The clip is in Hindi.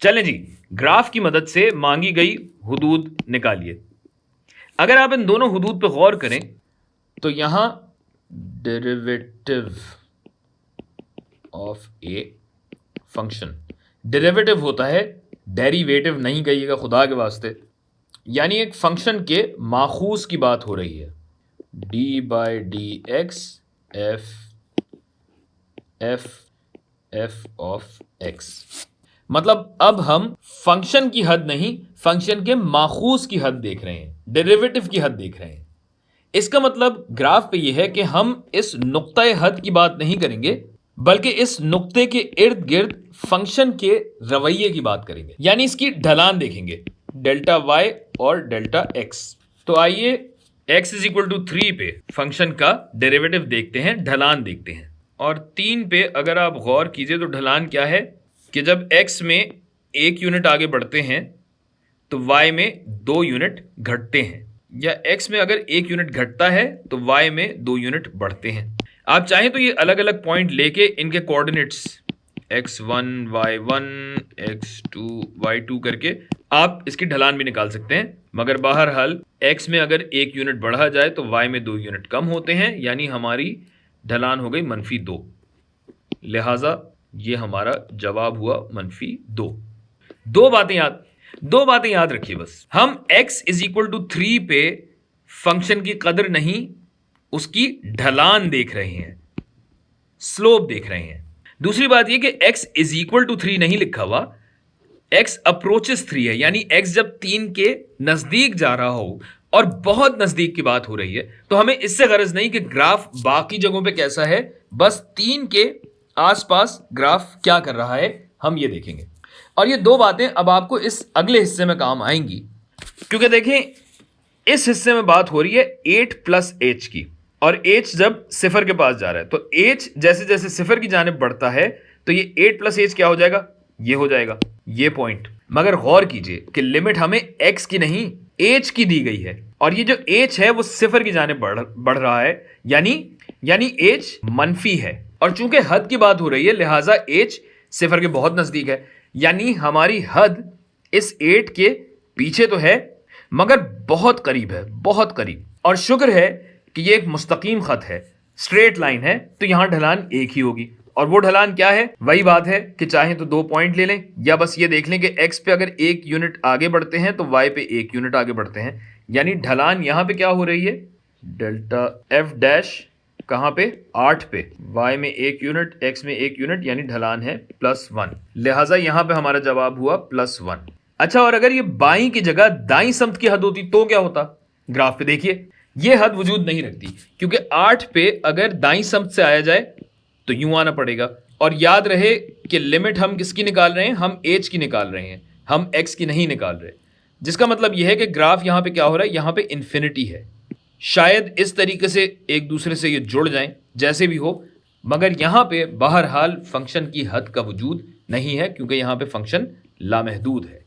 चलें जी, ग्राफ की मदद से मांगी गई हुदूद निकालिए। अगर आप इन दोनों हुदूद पर गौर करें तो यहां derivative of a function, derivative होता है, डेरिवेटिव नहीं कहिएगा खुदा के वास्ते, यानी एक फंक्शन के माखूज की बात हो रही है। D by D x F of x, मतलब अब हम फंक्शन की हद नहीं, फंक्शन के माखूज की हद देख रहे हैं, डेरिवेटिव की हद देख रहे हैं। इसका मतलब ग्राफ पे यह है कि हम इस नुक्ता हद की बात नहीं करेंगे, बल्कि इस नुक्ते के इर्द गिर्द फंक्शन के रवैये की बात करेंगे, यानी इसकी ढलान देखेंगे, डेल्टा वाई और डेल्टा एक्स। तो आइए x इज इक्वल टू 3 पे फंक्शन का डेरिवेटिव देखते हैं, ढलान देखते हैं। और 3 पे अगर आप गौर कीजिए तो ढलान क्या है कि जब x में 1 यूनिट आगे बढ़ते हैं तो y में 2 यूनिट घटते हैं, या x में अगर 1 यूनिट घटता है तो y में 2 यूनिट बढ़ते हैं। आप चाहें तो ये अलग अलग पॉइंट लेके इनके coordinates x1 y1 x2 y2 करके आप इसकी ढलान भी निकाल सकते हैं, मगर बहरहाल x में अगर 1 यूनिट बढ़ा जाए तो y में 2 यूनिट कम होते हैं, यानी हमारी ढलान हो गई -2। लिहाजा ये हमारा जवाब हुआ -2। दो बातें याद रखिए बस। हम x इज इक्वल टू 3 पे फंक्शन की कदर नहीं, उसकी ढलान देख रहे हैं, स्लोप देख रहे हैं। दूसरी बात यह कि x इज इक्वल टू 3 नहीं लिखा हुआ, x अप्रोचेस 3 है, यानी x जब 3 के नजदीक जा रहा हो और बहुत नजदीक की बात हो रही है तो हमें इससे गरज नहीं कि ग्राफ बाकी जगहों पे कैसा है, बस 3 के आसपास ग्राफ क्या कर रहा है हम ये देखेंगे। और ये दो बातें अब आपको इस अगले हिस्से में काम आएंगी, क्योंकि देखें इस हिस्से में बात हो रही है 8 प्लस h की, और h जब सिफर के पास जा रहा है तो h जैसे जैसे सिफर की जानिब बढ़ता है तो ये 8 प्लस h क्या हो जाएगा, ये हो जाएगा ये पॉइंट। मगर गौर कीजिए कि लिमिट हमें x की नहीं h की दी गई है, और ये जो h है वो सिफर की जानिब बढ़ रहा है, यानी h मनफी है। और चूंकि हद की बात हो रही है लिहाजा h सिफर के बहुत नजदीक है, यानी हमारी हद इस 8 के पीछे तो है मगर बहुत करीब है, बहुत करीब। और शुक्र है कि ये एक मुस्तकीम खत है, स्ट्रेट लाइन है, तो यहां ढलान एक ही होगी। और वो ढलान क्या है, वही बात है कि चाहे तो 2 पॉइंट ले लें, या बस ये देख लें कि x पे अगर 1 यूनिट आगे बढ़ते हैं तो y पे 1 यूनिट आगे बढ़ते हैं, यानी ढलान यहां पे क्या हो रही है, डेल्टा f डैश कहां पे, 8 पे, y में 1 यूनिट x में 1 यूनिट, यानी ढलान है +1। लिहाजा यहां पे हमारा जवाब हुआ +1। अच्छा, और अगर ये बाई की जगह दाई समत की हद होती तो क्या होता, ग्राफ पे देखिए ये हद वजूद नहीं रखती, क्योंकि 8 पे अगर दाई समत से आया जाए तो यूं आना पड़ेगा। और याद रहे कि लिमिट हम किसकी निकाल रहे हैं, हम h की निकाल रहे हैं, हम x की नहीं निकाल रहे, जिसका मतलब यह है कि ग्राफ यहां पे क्या हो रहा है, यहां पे इन्फिनिटी है। शायद इस तरीके से एक दूसरे से ये जुड़ जाएं, जैसे भी हो, मगर यहां पे बहरहाल फंक्शन की हद का वजूद नहीं है, क्योंकि यहां पे फंक्शन लामहदूद है।